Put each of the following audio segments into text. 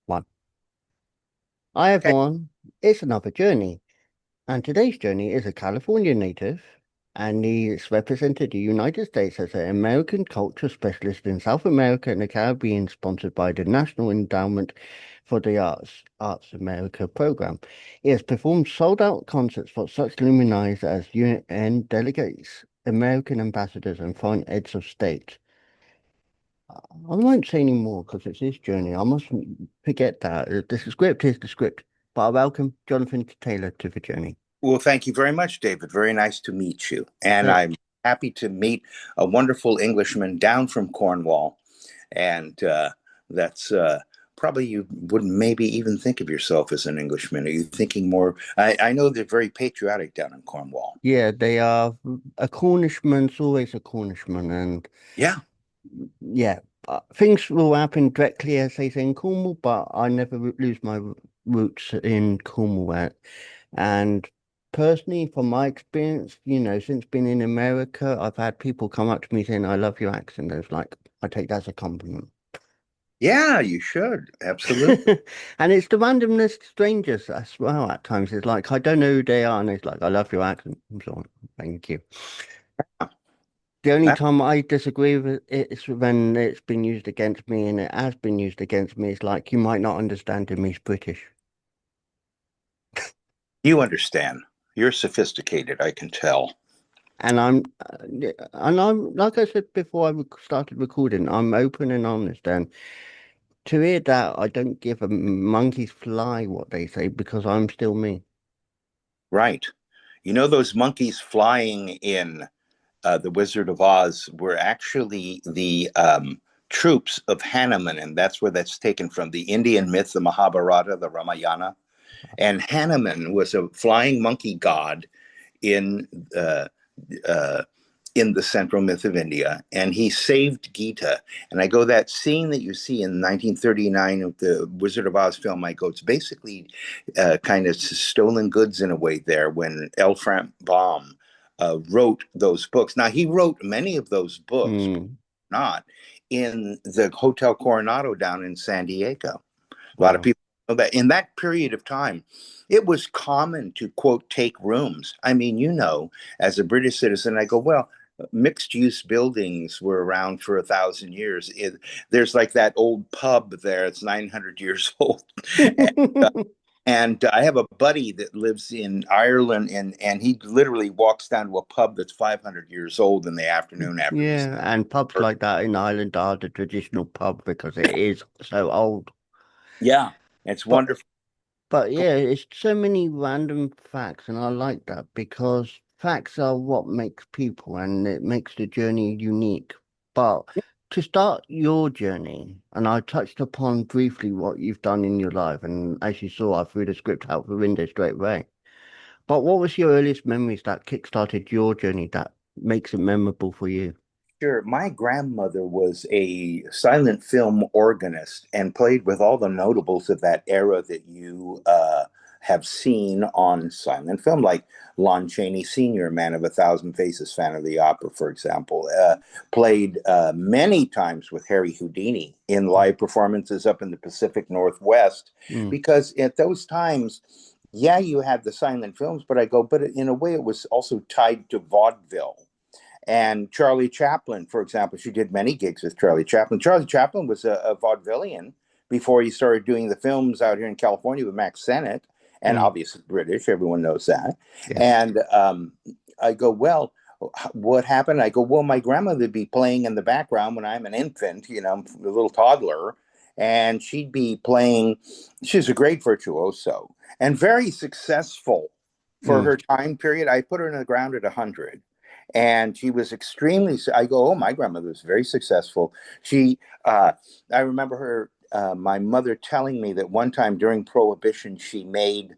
One. Hi Okay. everyone, it's another journey, and today's journey is a California native, and he's represented the United States as an American culture specialist in South America and the Caribbean, sponsored by the National Endowment for the Arts America program. He has performed sold-out concerts for such luminaries as UN delegates, American ambassadors, and foreign heads of state. I won't say any more because it's his journey. I mustn't forget that. The script is the script. But I welcome Jonathan Taylor to the journey. Well, thank you very much, David. Very nice to meet you. And Uh, I'm happy to meet a wonderful Englishman down from Cornwall. And that's probably you wouldn't maybe even think of yourself as an Englishman. Are you thinking more? I know they're very patriotic down in Cornwall. yeah, they are a Cornishman's always a Cornishman. And Yeah, yeah, things will happen directly, as they say in Cornwall, but I never lose my roots in Cornwall. And personally, from my experience, since being in America, I've had people come up to me saying, I love your accent. It's like, I take that as a compliment. yeah, you should. Absolutely. And it's the randomness strangers as well at times. It's like, I don't know who they are. And it's like, I love your accent. I'm sorry. Thank you. The only Uh, time I disagree with it is when it's been used against me, and it has been used against me. It's like, you might not understand him. He's British. You understand. You're sophisticated, I can tell. And I'm, like I said before started recording, I'm open and honest. And to hear that, I don't give a monkey's fly what they say because I'm still me. Right. You know those monkeys flying in The Wizard of Oz were actually the troops of Hanuman, and that's where that's taken from the Indian myth, the Mahabharata, the Ramayana. And Hanuman was a flying monkey god in uh, uh, in the central myth of India, and he saved Gita. And I go that scene that you see in 1939 of the Wizard of Oz film. I go, it's basically kind of stolen goods in a way there when L. Frank Baum wrote those books. Now he wrote many of those books, Hmm. not in the Hotel Coronado down in San Diego. A lot of Wow. people know that in that period of time, it was common to quote take rooms. I mean, as a British citizen, I go, well, mixed use buildings were around for 1,000 years. There's like that old pub there; it's 900 years old. And I have a buddy that lives in Ireland, and he literally walks down to a pub that's 500 years old in the afternoon after he's Yeah, and pubs worked. like that in Ireland are the traditional pub because it is so old. Yeah, it's But wonderful. but yeah, it's so many random facts, and I like that because facts are what makes people and it makes the journey unique. But to start your journey, and I touched upon briefly what you've done in your life, and as you saw, I threw the script out the window straight away. But what was your earliest memories that kickstarted your journey that makes it memorable for you? Sure. My grandmother was a silent film organist and played with all the notables of that era that you have seen on silent film, like Lon Chaney Sr., Man of a Thousand Faces, fan of the opera, for example, played many times with Harry Houdini in live performances up in the Pacific Northwest. Mm, Because at those times, yeah, you had the silent films, but in a way, it was also tied to vaudeville and Charlie Chaplin, for example, she did many gigs with Charlie Chaplin. Charlie Chaplin was a vaudevillian before he started doing the films out here in California with Max Sennett, and mm, obviously British, everyone knows that. yeah. And I go, well, what happened? I go, well, my grandmother would be playing in the background when I'm an infant, a little toddler, and she'd be playing. She's a great virtuoso and very successful for Mm. her time period. I put her in the ground at 100. And she was extremely. I go, oh, my grandmother was very successful. She, I remember her, my mother telling me that one time during Prohibition, she made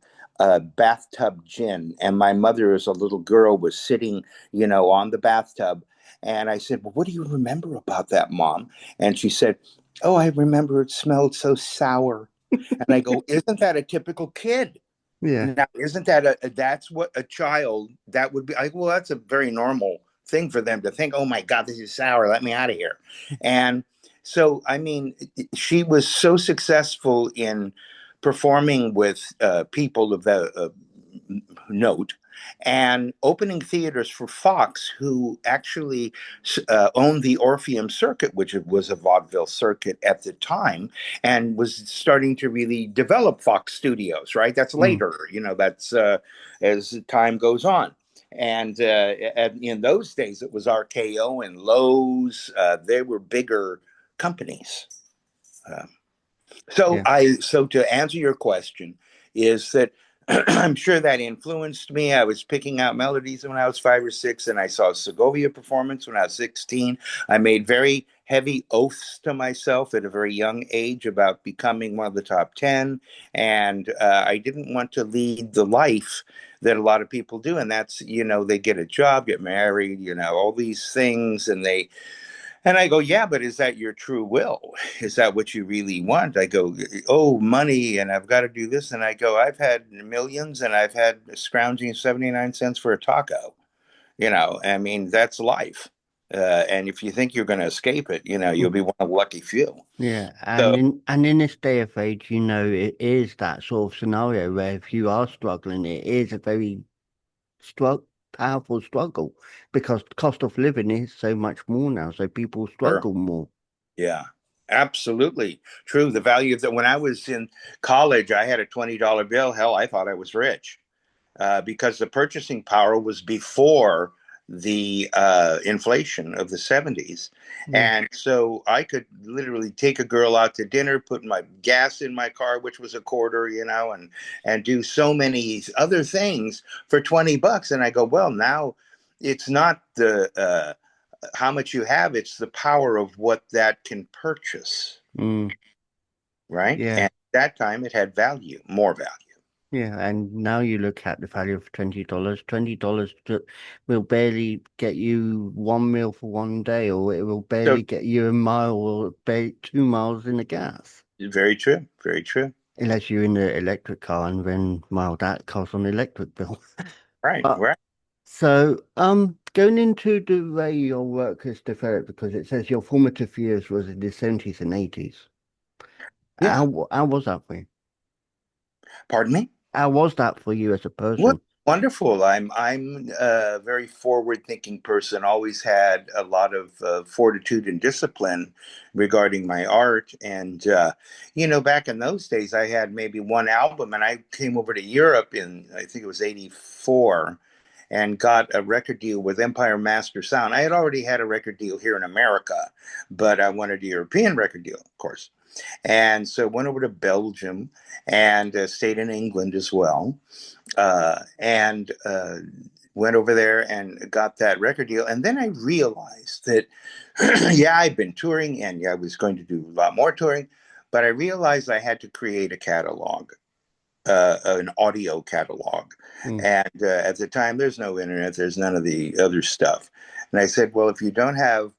bathtub gin, and my mother, as a little girl, was sitting, on the bathtub. And I said, well, what do you remember about that, Mom? And she said, oh, I remember it smelled so sour. And I go, isn't that a typical kid? Yeah. Now, isn't that's what a child that would be? Well, that's a very normal thing for them to think. Oh my God, this is sour. Let me out of here. And so, I mean, she was so successful in performing with people of the note and opening theaters for Fox, who actually owned the Orpheum Circuit, which was a vaudeville circuit at the time, and was starting to really develop Fox Studios. Right, that's Mm. later. That's as time goes on. And in those days, it was RKO and Lowe's. They were bigger companies. Um, so Yeah. so to answer your question, is that I'm sure that influenced me. I was picking out melodies when I was 5 or 6, and I saw Segovia performance when I was 16. I made very heavy oaths to myself at a very young age about becoming one of the top 10. And I didn't want to lead the life that a lot of people do. And that's, they get a job, get married, all these things, and I go, yeah, but is that your true will? Is that what you really want? I go, oh, money, and I've got to do this. And I go, I've had millions, and I've had scrounging 79 cents for a taco. I mean, that's life. And if you think you're going to escape it, you'll be one of the lucky few. Yeah, So, and in this day of age, it is that sort of scenario where if you are struggling, it is a very strugg powerful struggle because the cost of living is so much more now, so people sure. struggle more. Yeah, absolutely true. The value of that. When I was in college, I had a $20 bill. Hell, I thought I was rich. Because the purchasing power was before the inflation of the 70s. Yeah. And so I could literally take a girl out to dinner, put my gas in my car, which was a quarter, and do so many other things for 20 bucks. And I go, well, now it's not the how much you have, it's the power of what that can purchase, Mm, right? yeah. And at that time it had value, more value. Yeah, and now you look at the value of $20. $20 will barely get you one meal for one day, or it will So barely get you a mile or barely 2 miles in the gas. very true, very true. Unless you're in the electric car, and then, well, that costs on the electric bill. Right, But right. so, going into the way your work has developed, because it says your formative years was in the 70s and 80s. Yeah. How was that for you? Pardon me? How was that for you as a What person? wonderful. I'm a very forward thinking person, always had a lot of fortitude and discipline regarding my art. And, back in those days, I had maybe one album, and I came over to Europe in, I think it was 84, and got a record deal with Empire Master Sound. I had already had a record deal here in America, but I wanted a European record deal, of course. And so went over to Belgium and stayed in England as well, and went over there and got that record deal. And then I realized that, yeah, I'd been touring, and yeah, I was going to do a lot more touring, but I realized I had to create a catalog, an audio catalog. Mm, And at the time, there's no internet, there's none of the other stuff. And I said, well, if you don't have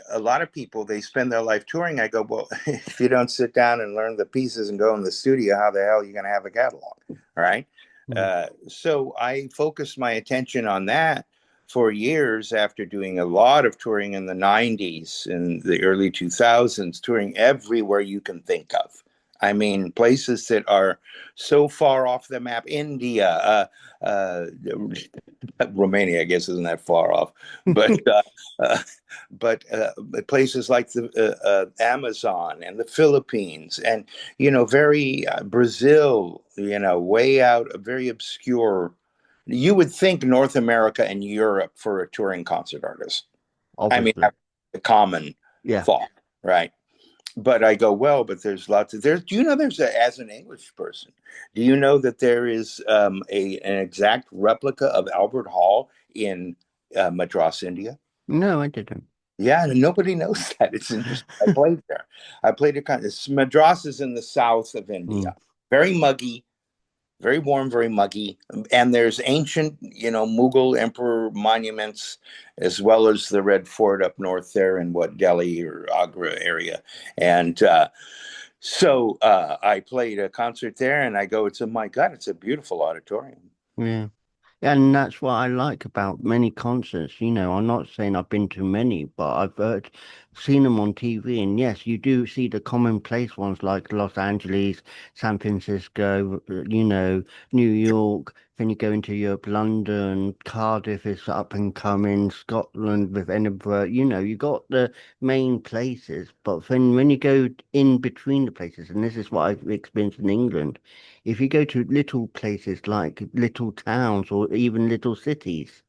a lot of people, they spend their life touring. I go, well, if you don't sit down and learn the pieces and go in the studio, how the hell are you going to have a catalog? All right. mm, So I focused my attention on that for years after doing a lot of touring in the 90s and the early 2000s, touring everywhere you can think of. I mean, places that are so far off the map. India, Romania, I guess, isn't that far off, but uh, but places like the Amazon and the Philippines, and very Brazil, way out, very obscure You would think North America and Europe for a touring concert artist. I mean, obviously. that's a common Yeah. thought, right? But I go, well, but there's lots of there's. Do you know there's as an English person? Do you know that there is a an exact replica of Albert Hall in Madras, India? No, I didn't. Yeah, and nobody knows that. It's interesting. I played there. I played a kind of Madras is in the south of Mm, India. Very muggy, very warm, very muggy. And there's ancient, Mughal emperor monuments, as well as the Red Fort up north there in what Delhi or Agra area. And I played a concert there, and I go, it's a my God, it's a beautiful auditorium. yeah. And that's what I like about many concerts. I'm not saying I've been to many, but seen them on TV. And yes, you do see the commonplace ones like Los Angeles, San Francisco, New York. Then you go into Europe, London, Cardiff is up and coming, Scotland with Edinburgh. You got the main places. But then when you go in between the places, and this is what I've experienced in England. If you go to little places like little towns or even little cities,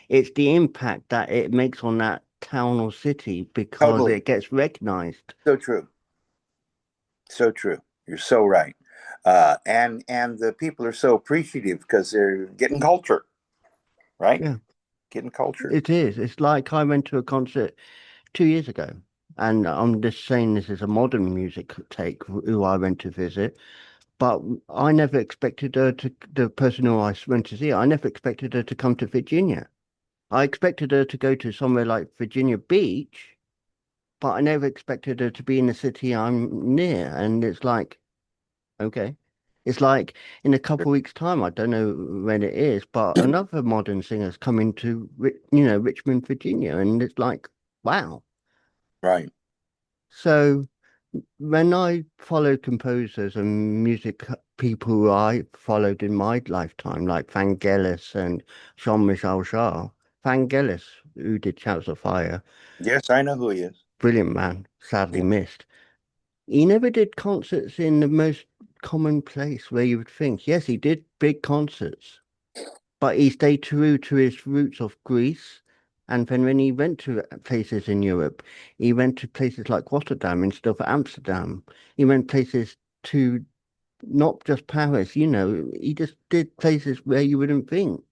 it's the impact that it makes on that town or city because Totally. it gets recognized. So true. So true. You're so right. And the people are so appreciative because they're getting culture, right? Yeah, Getting culture. it is. It's like I went to a concert 2 years ago, and I'm just saying this is a modern music take who I went to visit, but I never expected the person who I went to see, I never expected her to come to Virginia. I expected her to go to somewhere like Virginia Beach, but I never expected her to be in the city I'm near. And it's like, okay. It's like in a couple of weeks' time, I don't know when it is, but another modern singer's coming to, Richmond, Virginia. And it's like, wow. Right. So when I follow composers and music people who I followed in my lifetime, like Vangelis and Jean-Michel Jarre, Vangelis, who did Shouts of Fire, Yes, I know who he is. brilliant man, sadly Yeah, missed. He never did concerts in the most common place where you would think. Yes, he did big concerts, but he stayed true to his roots of Greece. And then when he went to places in Europe, he went to places like Rotterdam instead of Amsterdam. He went places to not just Paris, he just did places where you wouldn't think.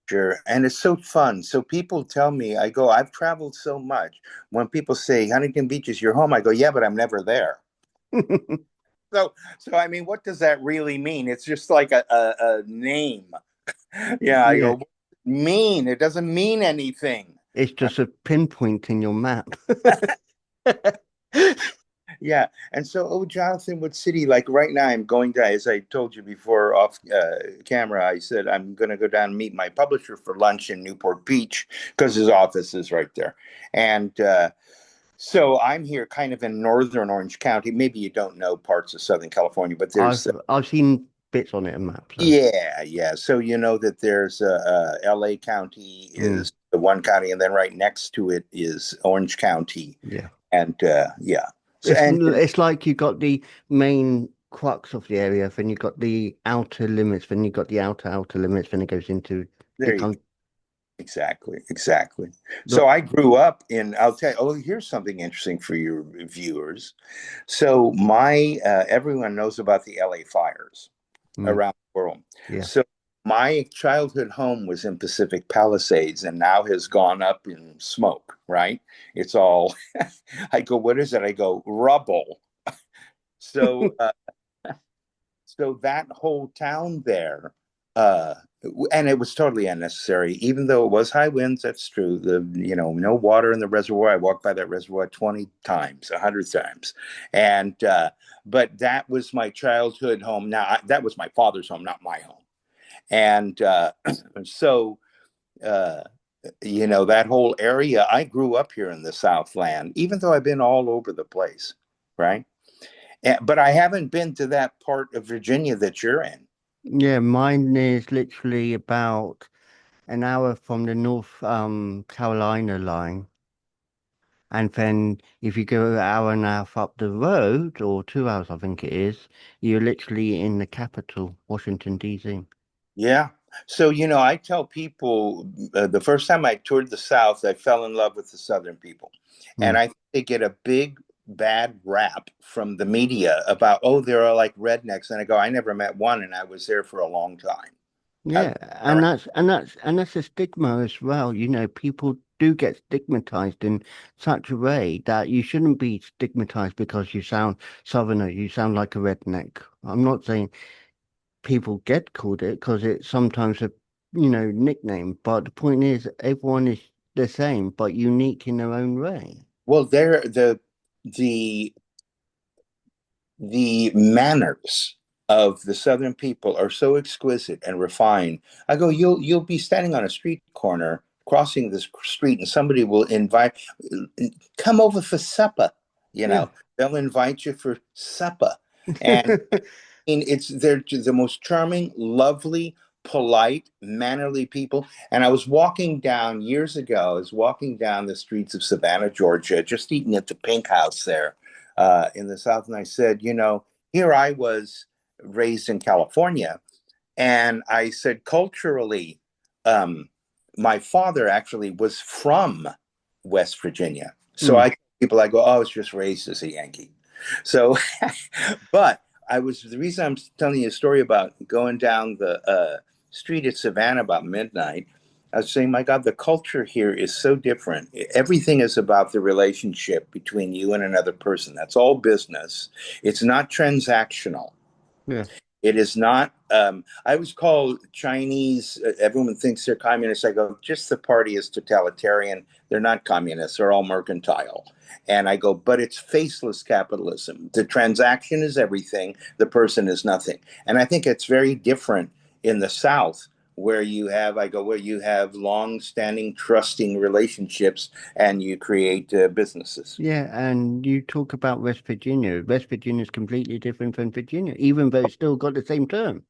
sure. And it's so fun. So people tell me, I go, I've traveled so much. When people say Huntington Beach is your home, I go, yeah, but I'm never there. So I mean, what does that really mean? It's just like a name. Yeah, I Yeah, go, mean? It doesn't mean anything. it's just a pinpoint in your map. Yeah. And so, oh, Jonathan, what city? Like right now, I'm going to, as I told you before off camera, I said I'm going to go down and meet my publisher for lunch in Newport Beach because his office is right there. And so I'm here kind of in northern Orange County. Maybe you don't know parts of Southern California, but there's, I've seen bits on it and maps, so yeah, yeah. So you know that there's LA County mm, is the one county, and then right next to it is Orange County. yeah. And yeah. So, It's and it's like you got the main crux of the area, then you got the outer limits, then you got the outer limits, then it goes into there it you go. comes Exactly, exactly. the So I grew up in, I'll tell you, oh, here's something interesting for your viewers. So everyone knows about the LA fires mm, around the world. yeah. So my childhood home was in Pacific Palisades and now has gone up in smoke, right? It's all, I go, what is it? I go, rubble. So so that whole town there, uh, and it was totally unnecessary, even though it was high winds. That's true. No water in the reservoir. I walked by that reservoir 20 times, 100 times, and but that was my childhood home. Now that was my father's home, not my home, and so. Uh, that whole area. I grew up here in the Southland, even though I've been all over the place, right? But I haven't been to that part of Virginia that you're in. Yeah, mine is literally about an hour from the North Carolina line. And then if you go an hour and a half up the road, or 2 hours, I think it is, you're literally in the capital, Washington, D.C. Yeah. So, I tell people the first time I toured the South, I fell in love with the Southern people. Hmm. And I think they get a big, bad rap from the media about, oh, they're all like rednecks. And I go, I never met one, and I was there for a long time. I've Yeah, been around. and that's a stigma as well. People do get stigmatized in such a way that you shouldn't be stigmatized because you sound Southerner, you sound like a redneck. I'm not saying people get called it because it's sometimes a nickname, but the point is everyone is the same but unique in their own way. Well, the the manners of the Southern people are so exquisite and refined. I go, you'll be standing on a street corner, crossing this street, and somebody will invite, come over for supper. You Yeah. know, they'll invite you for supper, and they're the most charming, lovely, polite, mannerly people. And I was walking down years ago. I was walking down the streets of Savannah, Georgia, just eating at the Pink House there in the South, and I said, here I was raised in California, and I said culturally, um, my father actually was from West Virginia. So Mm. I people I go, oh, I was just raised as a Yankee. So, but the reason I'm telling you a story about going down the street at Savannah about midnight. I was saying, my God, the culture here is so different. Everything is about the relationship between you and another person. That's all business. It's not transactional. Yeah. It is not. I was called Chinese. Everyone thinks they're communists. I go, just the party is totalitarian. They're not communists. They're all mercantile. And I go, but it's faceless capitalism. The transaction is everything. The person is nothing. And I think it's very different in the South, where you have long-standing, trusting relationships, and you create businesses. Yeah, and you talk about West Virginia. West Virginia is completely different from Virginia, even though it's still got the same term.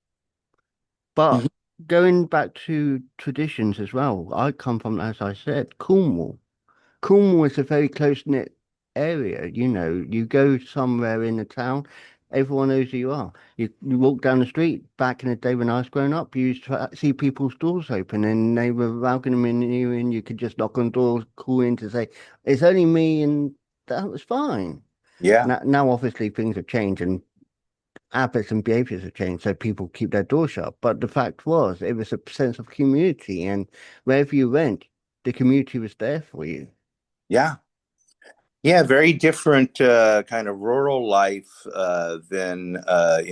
But Mhm. going back to traditions as well, I come from, as I said, Cornwall. Cornwall is a very close-knit area. You go somewhere in the town, everyone knows who you are. You walk down the street. Back in the day when I was growing up, you used to see people's doors open and they were welcoming you, and you could just knock on doors, call in to say, "It's only me," and that was fine. Yeah. Now obviously things have changed and habits and behaviors have changed, so people keep their door shut. But the fact was, it was a sense of community, and wherever you went, the community was there for you. Yeah. Yeah, very different kind of rural life than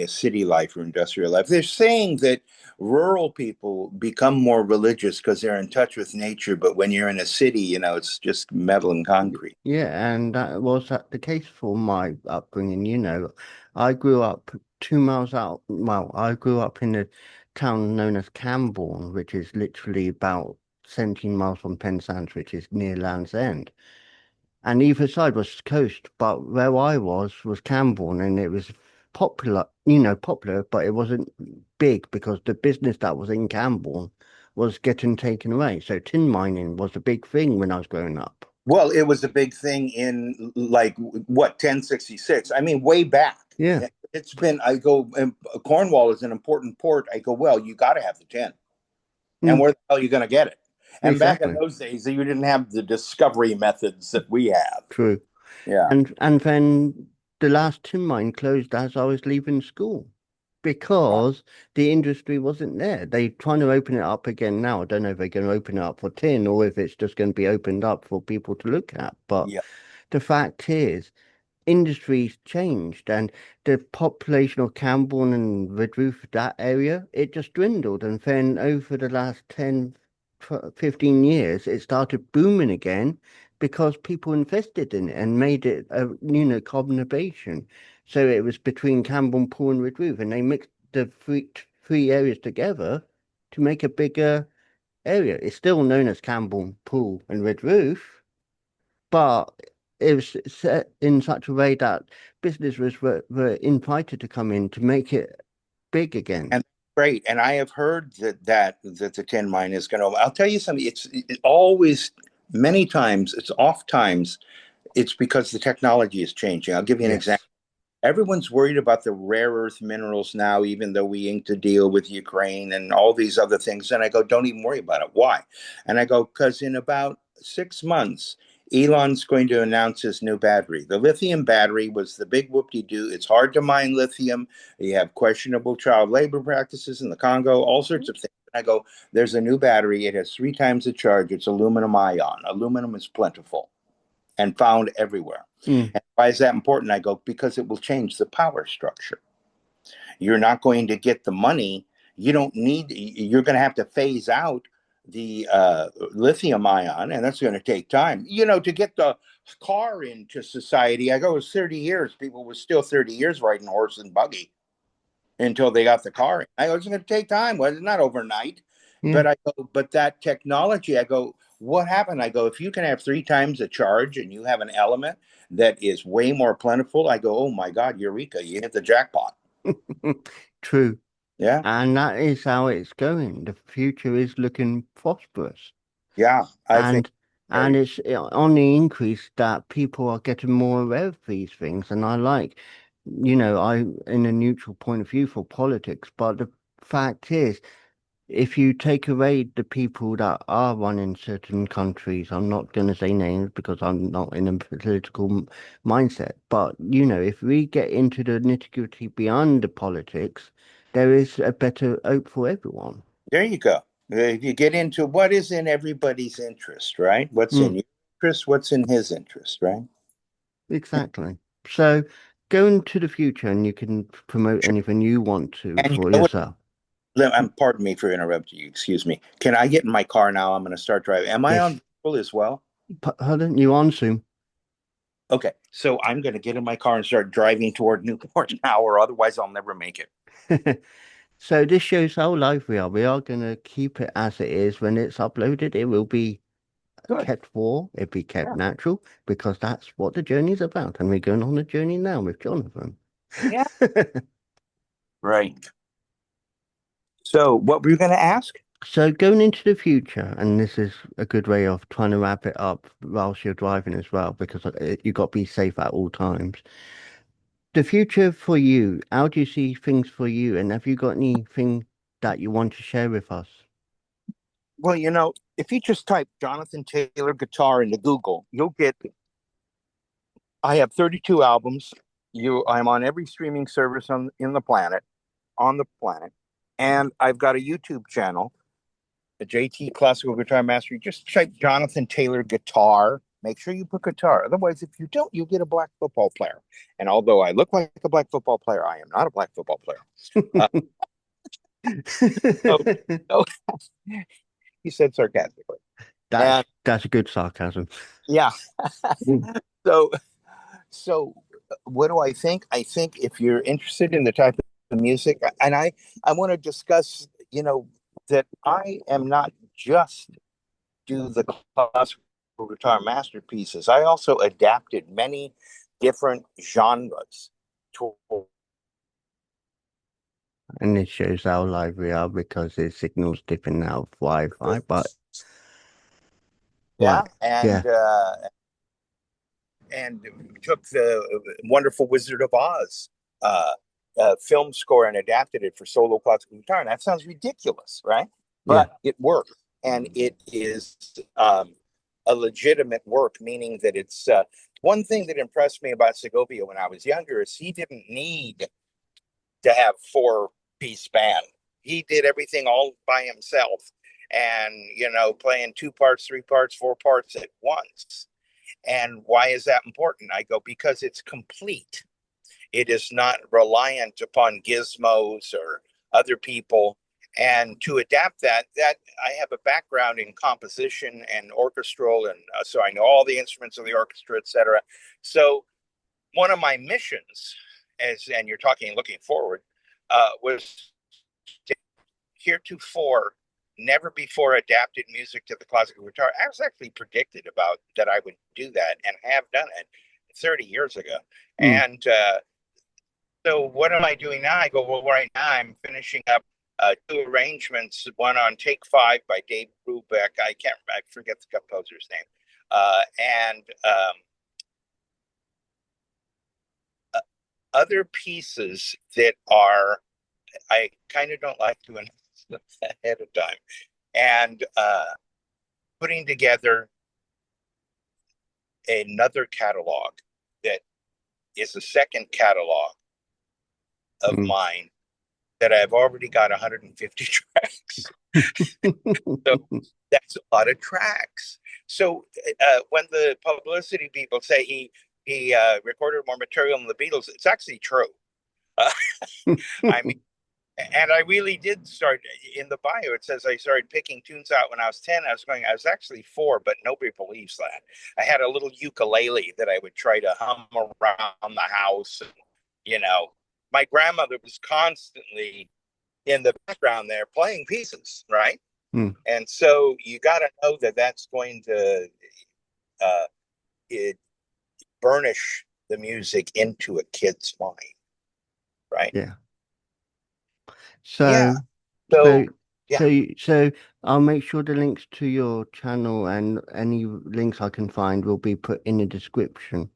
city life or industrial life. They're saying that rural people become more religious because they're in touch with nature, but when you're in a city, it's just metal and concrete. Yeah, and that was the case for my upbringing. I grew up 2 miles out. Well, I grew up in a town known as Camborne, which is literally about 17 miles from Penzance, which is near Land's End. And either side was coast, but where I was Camborne, and it was popular, but it wasn't big because the business that was in Camborne was getting taken away. So tin mining was a big thing when I was growing up. Well, it was a big thing in like what 1066. I mean, way back. Yeah. It's been. I go. Cornwall is an important port. I go. Well, you got to have the tin, and Mm, where the hell are you going to get it? And back in exactly. those days, you didn't have the discovery methods that we have. True. Yeah. And then the last tin mine closed as I was leaving school Right. because the industry wasn't there. They're trying to open it up again now. I don't know if they're going to open it up for tin or if it's just going to be opened up for people to look at. But Yeah. the fact is, industries changed and the population of Camborne and Redruth, that area, it just dwindled. And then over the last 10, 15 years, it started booming again because people invested in it and made it a, conurbation. So it was between Camborne, Pool and Redruth, and they mixed the three areas together to make a bigger area. It's still known as Camborne, Pool and Redruth, but it was set in such a way that businesses were invited to come in to make it big again. And great. And I have heard that the tin mine is going to. I'll tell you something. It always many times. It's oft times. It's because the technology is changing. I'll give you an example. Yes. Everyone's worried about the rare earth minerals now, even though we inked a deal with Ukraine and all these other things. And I go, don't even worry about it. Why? And I go, because in about 6 months, Elon's going to announce his new battery. The lithium battery was the big whoop-de-doo. It's hard to mine lithium. You have questionable child labor practices in the Congo, all sorts of things. I go, there's a new battery. It has 3 times the charge. It's aluminum ion. Aluminum is plentiful and found everywhere. Mm. And why is that important? I go, because it will change the power structure. You're not going to get the money. You're going to have to phase out the lithium ion, and that's going to take time. To get the car into society, I go, it was 30 years. People were still 30 years riding horse and buggy until they got the car. I go, it's going to take time. Well, it's not overnight. Yeah. But that technology, I go, what happened? I go, if you can have 3 times the charge and you have an element that is way more plentiful, I go, oh my God, Eureka, you hit the jackpot. True. Yeah. And that is how it's going. The future is looking prosperous. Yeah. I think And very, it's on the increase that people are getting more aware of these things. And I like, I in a neutral point of view for politics, but the fact is, if you take away the people that are running certain countries, I'm not going to say names because I'm not in a political mindset, but if we get into the nitty-gritty beyond the politics, there is a better hope for everyone. there you go. If you get into what is in everybody's interest, right? What's in Mm, your interest? What's in his interest, right? exactly. So go into the future and you can promote Sure. anything you want to And for you know what? yourself. Pardon me for interrupting you. Excuse me. Can I get in my car now? I'm going to start driving. Am I Yes. on Google as well? Hold on, you on soon. Okay, so I'm going to get in my car and start driving toward Newport now, or otherwise I'll never make it. So this shows how live we are. We are going to keep it as it is. When it's uploaded, it will be Good. kept raw, it'll be kept Yeah. natural, because that's what the journey's about. And we're going on a journey now with Jonathan. Yeah. Right. So, what were you going to ask? So going into the future, and this is a good way of trying to wrap it up whilst you're driving as well, because you got to be safe at all times. The future for you, how do you see things for you? And have you got anything that you want to share with us? Well, if you just type Jonathan Taylor guitar into Google, you'll get. I have 32 albums. I'm on every streaming service on the planet, and I've got a YouTube channel, the JT Classical Guitar Mastery. Just type Jonathan Taylor guitar. Make sure you put guitar. Otherwise, if you don't, you get a black football player. And although I look like a black football player, I am not a black football player. Uh, so, so he said sarcastically. And That's a good sarcasm. yeah, Mm. so so what do I think? I think if you're interested in the type of music, and I want to discuss, that I am not just do the classical guitar masterpieces. I also adapted many different genres to. And it shows how live we are because the signal's dipping out of Wi-Fi. But Yeah, right, yeah, and took the wonderful Wizard of Oz uh, film score and adapted it for solo classical guitar. And that sounds ridiculous, right? yeah. But it works, and it is a legitimate work, meaning that it's one thing that impressed me about Segovia when I was younger is he didn't need to have four-piece band. He did everything all by himself, and playing two parts, three parts, four parts at once. And why is that important? I go, because it's complete. It is not reliant upon gizmos or other people. And to adapt that I have a background in composition and orchestral, and so I know all the instruments of the orchestra, etc. So one of my missions, and you're talking looking forward, was heretofore never before adapted music to the classical guitar. I was actually predicted about that I would do that and have done it 30 years ago. Mm. And so what am I doing now? I go, well, right now I'm finishing up two arrangements, one on Take Five by Dave Brubeck. I forget the composer's name. And other pieces that are, I kind of don't like to announce them ahead of time, and putting together another catalog that is a second catalog of mine that I've already got 150 tracks. So that's a lot of tracks. So when the publicity people say he recorded more material than the Beatles, it's actually true. I mean, and I really did start in the bio. It says I started picking tunes out when I was 10. I was actually 4, but nobody believes that. I had a little ukulele that I would try to hum around the house. And, you know, my grandmother was constantly in the background there playing pieces, right? And so you got to know that that's going to burnish the music into a kid's mind, right? Yeah. So I'll make sure the links to your channel and any links I can find will be put in the description.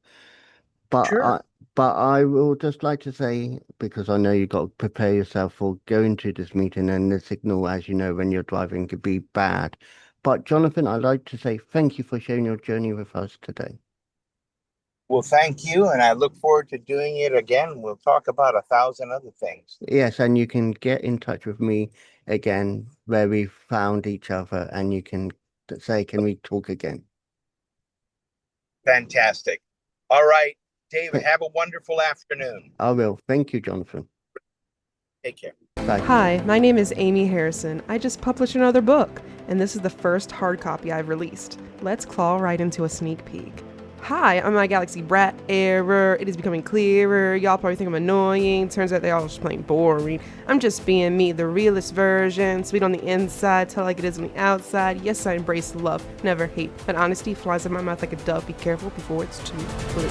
But sure. I will just like to say, because I know you've got to prepare yourself for going to this meeting, and the signal, as you know, when you're driving could be bad. But Jonathan, I'd like to say thank you for sharing your journey with us today. Well, thank you, and I look forward to doing it again. We'll talk about 1,000 other things. Yes, and you can get in touch with me again where we found each other, and you can say, can we talk again? Fantastic. All right, David, have a wonderful afternoon. I will. Thank you, Jonathan. Take care. Bye. Hi, my name is Amy Harrison. I just published another book, and this is the first hard copy I've released. Let's claw right into a sneak peek. Hi, I'm my Galaxy Brat. Error. It is becoming clearer. Y'all probably think I'm annoying. Turns out they're all just plain boring. I'm just being me, the realest version. Sweet on the inside, tell like it is on the outside. Yes, I embrace love, never hate. But honesty flies in my mouth like a dove. Be careful before it's too late.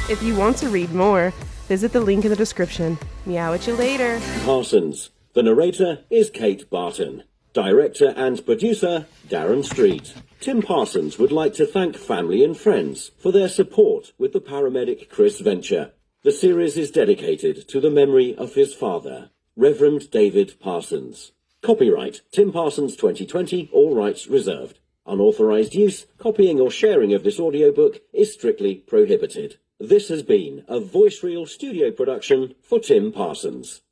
If you want to read more, visit the link in the description. Meow at you later. Parsons. The narrator is Kate Barton. Director and producer, Darren Street. Tim Parsons would like to thank family and friends for their support with the paramedic Chris venture. The series is dedicated to the memory of his father, Reverend David Parsons. Copyright Tim Parsons 2020, all rights reserved. Unauthorized use, copying or sharing of this audiobook is strictly prohibited. This has been a Voice Reel studio production for Tim Parsons.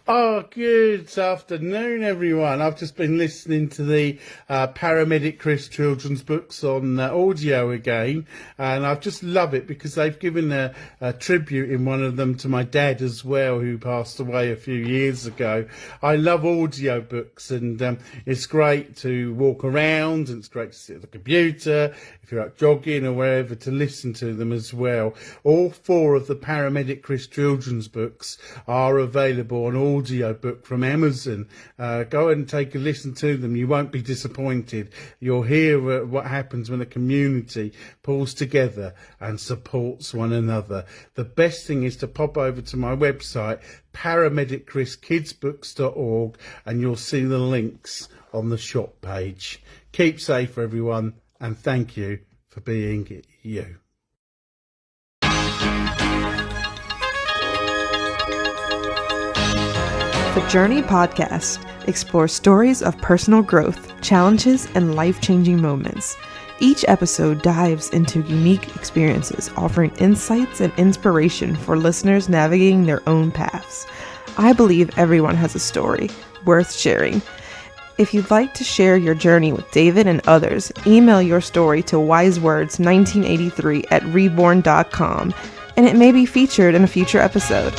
Oh, good afternoon, everyone. I've just been listening to the Paramedic Chris children's books on audio again, and I just love it because they've given a tribute in one of them to my dad as well, who passed away a few years ago. I love audio books, and it's great to walk around, and it's great to sit at the computer, if you're out jogging or wherever, to listen to them as well. All 4 of the Paramedic Chris children's books are available on audio book from Amazon. Go and take a listen to them. You won't be disappointed. You'll hear what happens when a community pulls together and supports one another. The best thing is to pop over to my website, paramedicchriskidsbooks.org, and you'll see the links on the shop page. Keep safe, everyone, and thank you for being you. The Journey podcast explores stories of personal growth, challenges, and life-changing moments. Each episode dives into unique experiences, offering insights and inspiration for listeners navigating their own paths. I believe everyone has a story worth sharing. If you'd like to share your journey with David and others, email your story to wisewords1983@reborn.com, and it may be featured in a future episode.